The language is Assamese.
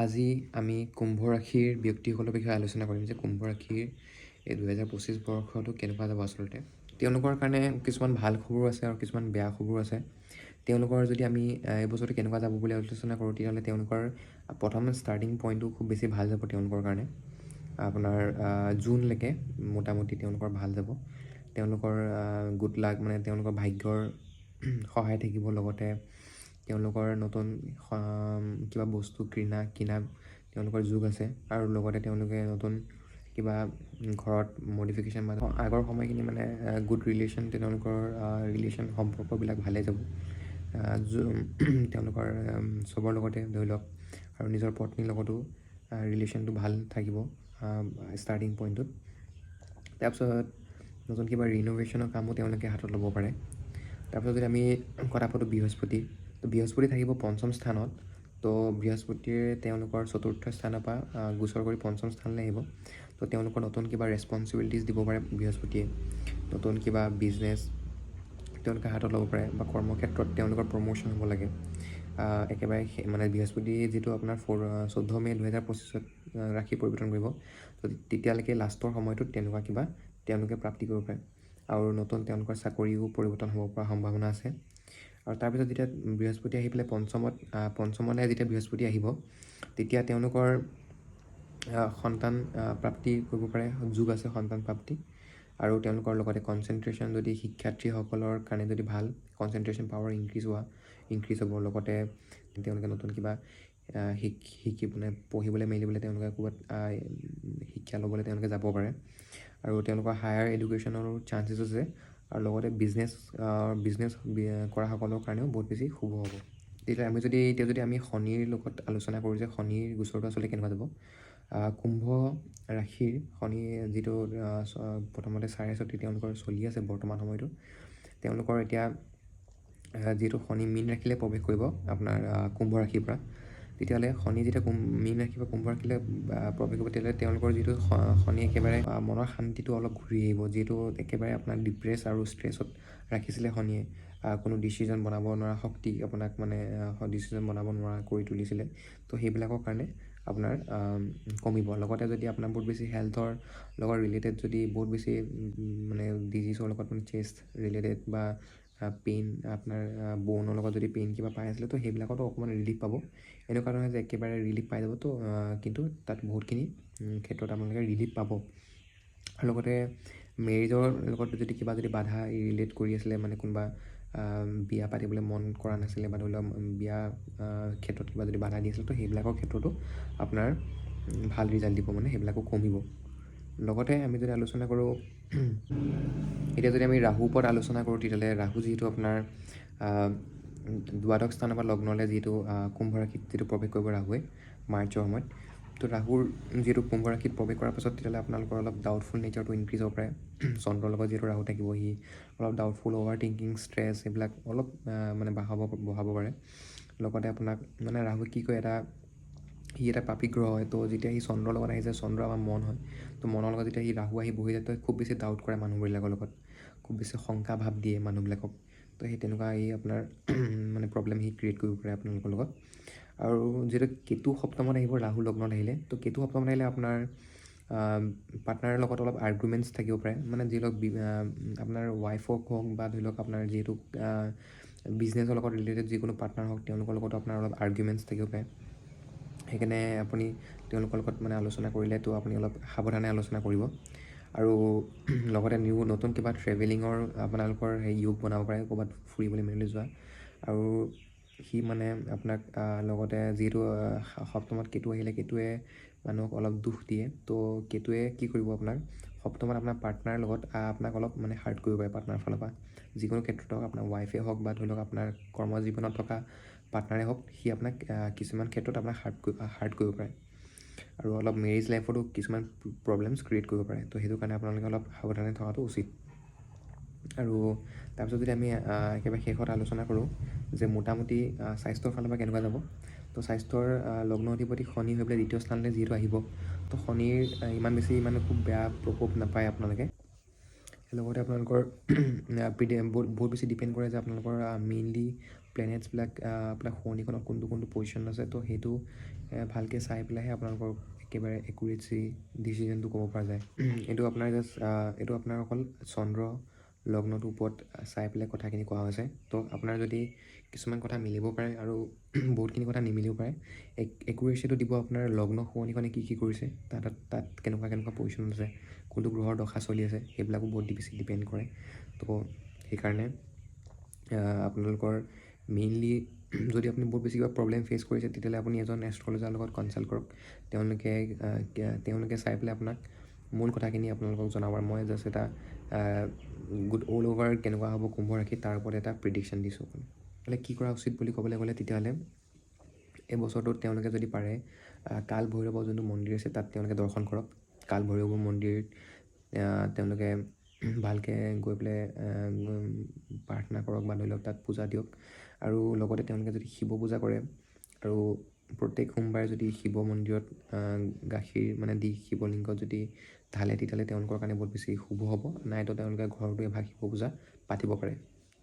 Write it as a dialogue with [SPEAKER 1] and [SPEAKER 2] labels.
[SPEAKER 1] আজি আমি কুম্ভ ৰাশিৰ ব্যক্তিসকলৰ বিষয়ে আলোচনা কৰিম যে কুম্ভ ৰাশিৰ এই 2025 বৰ্ষটো কেনেকুৱা যাব আচলতে। তেওঁলোকৰ কাৰণে কিছুমান ভাল খবৰ আছে আৰু কিছুমান বেয়া খবৰ আছে। তেওঁলোকৰ যদি আমি এই বছৰটো কেনেকুৱা যাব বুলি আলোচনা কৰোঁ, তেতিয়াহ'লে তেওঁলোকৰ প্ৰথম ষ্টাৰ্টিং পইণ্টটো খুব বেছি ভাল যাব তেওঁলোকৰ কাৰণে। আপোনাৰ জুনলৈকে মোটামুটি তেওঁলোকৰ ভাল যাব। তেওঁলোকৰ গুড লাক, মানে তেওঁলোকৰ ভাগ্যৰ সহায় থাকিব। লগতে তেওঁলোকৰ নতুন কিবা বস্তু কিনা তেওঁলোকৰ যোগ আছে, আৰু লগতে তেওঁলোকে নতুন কিবা ঘৰত মডিফিকেশ্যন বা আগৰ সময়খিনি মানে গুড ৰিলেশ্যন, তেওঁলোকৰ ৰিলেশ্যন সম্পৰ্কবিলাক ভালেই যাব। তেওঁলোকৰ চবৰ লগতে ধৰি লওক, আৰু নিজৰ পত্নীৰ লগতো ৰিলেশ্যনটো ভাল থাকিব ষ্টাৰ্টিং পইণ্টটোত। তাৰপিছত নতুন কিবা ৰিন'ভেশ্যনৰ কামো তেওঁলোকে হাতত ল'ব পাৰে। তাৰপিছত যদি আমি কথা পাতোঁ বৃহস্পতি, তো বৃহস্পতি থাকিব পঞ্চম স্থানত। তো বৃহস্পতিয়ে তেওঁলোকৰ চতুৰ্থ স্থানৰ পৰা গোচৰ কৰি পঞ্চম স্থানলৈ আহিব। তো তেওঁলোকৰ নতুন কিবা ৰেচপনচিবিলিটিজ দিব পাৰে বৃহস্পতিয়ে। নতুন কিবা বিজনেছ তেওঁলোকে হাতত ল'ব পাৰে, বা কৰ্মক্ষেত্ৰত তেওঁলোকৰ প্ৰমোশ্যন হ'ব লাগে। একেবাৰে মানে বৃহস্পতি যিটো আপোনাৰ 14 মে' 2025 ৰাশি পৰিৱৰ্তন কৰিব, তো তেতিয়ালৈকে লাষ্টৰ সময়টোত তেনেকুৱা কিবা তেওঁলোকে প্ৰাপ্তি কৰিব পাৰে। আৰু নতুন তেওঁলোকৰ চাকৰিও পৰিৱৰ্তন হ'ব পৰা সম্ভাৱনা আছে। আৰু তাৰপিছত যেতিয়া বৃহস্পতি আহি পেলাই পঞ্চমলৈ যেতিয়া বৃহস্পতি আহিব, তেতিয়া তেওঁলোকৰ সন্তান প্ৰাপ্তি কৰিব পাৰে, যোগ আছে সন্তান প্ৰাপ্তি। আৰু তেওঁলোকৰ লগতে কনচেনট্ৰেশ্যন, যদি শিক্ষাৰ্থীসকলৰ কাৰণে যদি ভাল কনচেনট্ৰেশ্যন পাৱাৰ ইনক্ৰিজ হ'ব। লগতে তেওঁলোকে নতুন কিবা মানে পঢ়িবলৈ মেলিবলৈ তেওঁলোকে ক'ৰবাত শিক্ষা ল'বলৈ তেওঁলোকে যাব পাৰে। আৰু তেওঁলোকৰ হায়াৰ এডুকেশ্যনৰো চান্সেছ আছে। আৰু লগতে বিজনেছ কৰাসকলৰ কাৰণেও বহুত বেছি শুভ হ'ব। তেতিয়া আমি শনিৰ লগত আলোচনা কৰোঁ যে শনিৰ গোচৰটো আচলতে কেনেকুৱা যাব। কুম্ভ ৰাশিৰ শনি যিটো প্ৰথমতে 4.5 তেওঁলোকৰ চলি আছে বৰ্তমান সময়টো। তেওঁলোকৰ এতিয়া যিহেতু শনি মীন ৰাশিলৈ প্ৰৱেশ কৰিব আপোনাৰ কুম্ভ ৰাশিৰ পৰা, তেতিয়াহ'লে শনি যেতিয়া মীন ৰাশি বা কুম্ভ ৰাশিলৈ প্ৰৱেশ কৰিব, তেতিয়াহ'লে তেওঁলোকৰ যিটো শনি একেবাৰে মনৰ শান্তিটো অলপ ঘূৰি আহিব। যিহেতু একেবাৰে আপোনাৰ ডিপ্ৰেছ আৰু ষ্ট্ৰেছত ৰাখিছিলে শনিয়ে, কোনো ডিচিজন বনাব নোৱাৰা শক্তি আপোনাক মানে ডিচিজন বনাব নোৱাৰা কৰি তুলিছিলে। তো সেইবিলাকৰ কাৰণে আপোনাৰ কমিব। লগতে যদি আপোনাৰ বহুত বেছি হেল্থৰ লগত ৰিলেটেড, যদি বহুত বেছি মানে ডিজিজৰ লগত মানে চেষ্ট ৰিলেটেড বা পেইন, আপোনাৰ বনৰ লগত যদি পেইন কিবা পাই আছিলে, তো সেইবিলাকতো অকণমান ৰিলিফ পাব। এনেকুৱা নহয় যে একেবাৰে ৰিলিফ পাই যাব, তো কিন্তু তাত বহুতখিনি ক্ষেত্ৰত আপোনালোকে ৰিলিফ পাব। আৰু লগতে মেৰিজৰ লগত যদি বাধা ৰিলেট কৰি আছিলে, মানে কোনোবা বিয়া পাতিবলৈ মন কৰা নাছিলে, বা ধৰি লওক বিয়া ক্ষেত্ৰত কিবা যদি বাধা দি আছিলে, তো সেইবিলাকৰ ক্ষেত্ৰতো আপোনাৰ ভাল ৰিজাল্ট দিব, মানে সেইবিলাকো কমিব। লগতে আমি যদি আলোচনা কৰোঁ, এতিয়া যদি আমি ৰাহুৰ ওপৰত আলোচনা কৰোঁ, তেতিয়াহ'লে ৰাহু যিহেতু আপোনাৰ দ্বাদশ স্থানৰ পৰা লগ্নলৈ যিহেতু কুম্ভ ৰাশিত যিটো প্ৰৱেশ কৰিব ৰাহুৱে মাৰ্চৰ সময়ত, তো ৰাহুৰ যিহেতু কুম্ভ ৰাশিত প্ৰৱেশ কৰাৰ পাছত তেতিয়াহ'লে আপোনালোকৰ অলপ ডাউটফুল নেচাৰটো ইনক্ৰিজ হ'ব পাৰে। চন্দ্ৰৰ লগত যিহেতু ৰাহু থাকিব, সি অলপ ডাউটফুল, অভাৰ থিংকিং, ষ্ট্ৰেছ এইবিলাক অলপ মানে বঢ়াব পাৰে। লগতে আপোনাক মানে ৰাহুৱে কি কয়, সি এটা পাপী গ্ৰহ হয়। তো যেতিয়া সি চন্দ্ৰৰ লগত আহিছে, চন্দ্ৰ আমাৰ মন হয়। তো মনৰ লগত যেতিয়া সি ৰাহু আহি বহি যায়, তো খুব বেছি ডাউট কৰে মানুহবিলাকৰ লগত, খুব বেছি শংকা ভাৱ দিয়ে মানুহবিলাকক। তো সেই তেনেকুৱা আপোনাৰ মানে প্ৰব্লেম সি ক্ৰিয়েট কৰিব পাৰে আপোনালোকৰ লগত। আৰু যিহেতু কেতু সপ্তমত আহিব ৰাহু লগ্নত আহিলে, তো কেতু সপ্তমত আহিলে আপোনাৰ পাৰ্টনাৰৰ লগত অলপ আৰ্গুমেণ্টছ থাকিব পাৰে। মানে যি লওক আপোনাৰ ৱাইফক হওক, বা ধৰি লওক আপোনাৰ যিহেতু বিজনেছৰ লগত ৰিলেটেড যিকোনো পাৰ্টনাৰ হওক, তেওঁলোকৰ লগত আপোনাৰ অলপ আৰ্গুমেণ্টছ থাকিব পাৰে। সেইকাৰণে আপুনি তেওঁলোকৰ লগত মানে আলোচনা কৰিলে, তো আপুনি অলপ সাৱধানে আলোচনা কৰিব। আৰু লগতে নতুন কিবা ট্ৰেভেলিঙৰ আপোনালোকৰ যোগ বনাব পাৰে, ক'ৰবাত ফুৰিবলৈ মেলিবলৈ যোৱা। আৰু সি মানে আপোনাক লগতে যিহেতু সপ্তমত কেতু আহিলে, কেতুৱে মানুহক অলপ দুখ দিয়ে। তো কেতুৱে কি কৰিব, আপোনাক সপ্তমত আপোনাৰ পাৰ্টনাৰৰ লগত আপোনাক অলপ মানে হাৰ্ট কৰিব পাৰে পাৰ্টনাৰৰ ফালৰ পৰা। যিকোনো ক্ষেত্ৰত হওক, আপোনাৰ ৱাইফে হওক, বা ধৰি লওক আপোনাৰ কৰ্মজীৱনত থকা পাৰ্টনাৰে হওক, সি আপোনাক কিছুমান ক্ষেত্ৰত আপোনাক হাৰ্ট কৰিব পাৰে। আৰু অলপ মেৰিজ লাইফতো কিছুমান প্ৰব্লেমছ ক্ৰিয়েট কৰিব পাৰে। তো সেইটো কাৰণে আপোনালোকে অলপ সাৱধানে থকাটো উচিত। আৰু তাৰপিছত যদি আমি একেবাৰে শেষত আলোচনা কৰোঁ যে মোটামুটি স্বাস্থ্যৰ ফালৰ পৰা কেনেকুৱা যাব, তো স্বাস্থ্যৰ লগ্ন অধিপতি শনি হৈ পেলাই দ্বিতীয় স্থানলৈ যিহেতু আহিব, তো শনিৰ ইমান খুব বেয়া প্ৰকোপ নাপায় আপোনালোকে। লগতে আপোনালোকৰ বহুত বেছি ডিপেণ্ড কৰে যে আপোনালোকৰ মেইনলি প্লেনেটছবিলাক আপোনাৰ শনিখনত কোনটো কোনটো পজিশ্যন আছে, তো সেইটো ভালকৈ চাই পেলাইহে আপোনালোকৰ একেবাৰে একুৰেটলি ডিচিশ্যনটো ক'ব পৰা যায়। এইটো আপোনাৰ জাষ্ট এইটো আপোনাৰ অকল চন্দ্ৰ লগ্নটোৰ ওপৰত চাই পেলাই কথাখিনি কোৱা হৈছে। তো আপোনাৰ যদি কিছুমান কথা মিলিব পাৰে আৰু বহুতখিনি কথা নিমিলিব পাৰে। একুৰেচিটো দিব আপোনাৰ লগ্ন শনিখনে কি কৰিছে, তাত কেনেকুৱা পজিশ্যন আছে, কোনটো গ্ৰহৰ দশা চলি আছে, সেইবিলাকো বহুত বেছি ডিপেণ্ড কৰে। তো সেইকাৰণে আপোনালোকৰ মেইনলি যদি আপুনি বহুত বেছি কিবা প্ৰব্লেম ফেচ কৰিছে, তেতিয়াহ'লে আপুনি এজন এষ্ট্ৰলজাৰৰ লগত কনচাল্ট কৰক। তেওঁলোকে চাই পেলাই আপোনাক মূল কথাখিনি আপোনালোকক জনাব। মই জাষ্ট এটা অল অভাৰ কেনেকুৱা হ'ব কুম্ভ ৰাশি তাৰ ওপৰত এটা প্ৰিডিকশ্যন দিছোঁ। মানে কি কৰা উচিত বুলি ক'বলৈ গ'লে, তেতিয়াহ'লে এই বছৰটোত তেওঁলোকে যদি পাৰে কাল ভৈৰৱৰ যোনটো মন্দিৰ আছে তাত তেওঁলোকে দৰ্শন কৰক। কাল ভৈৰৱৰ মন্দিৰত তেওঁলোকে ভালকৈ গৈ পেলাই প্ৰাৰ্থনা কৰক বা ধৰি লওক তাত পূজা দিয়ক। আৰু লগতে তেওঁলোকে যদি শিৱ পূজা কৰে আৰু প্ৰত্যেক সোমবাৰে যদি শিৱ মন্দিৰত গাখীৰ মানে দি শিৱলিংগত যদি ঢালে, তেতিয়াহ'লে তেওঁলোকৰ কাৰণে বহুত বেছি শুভ হ'ব। নাইতো তেওঁলোকে ঘৰতো এভাগ শিৱ পূজা পাতিব পাৰে।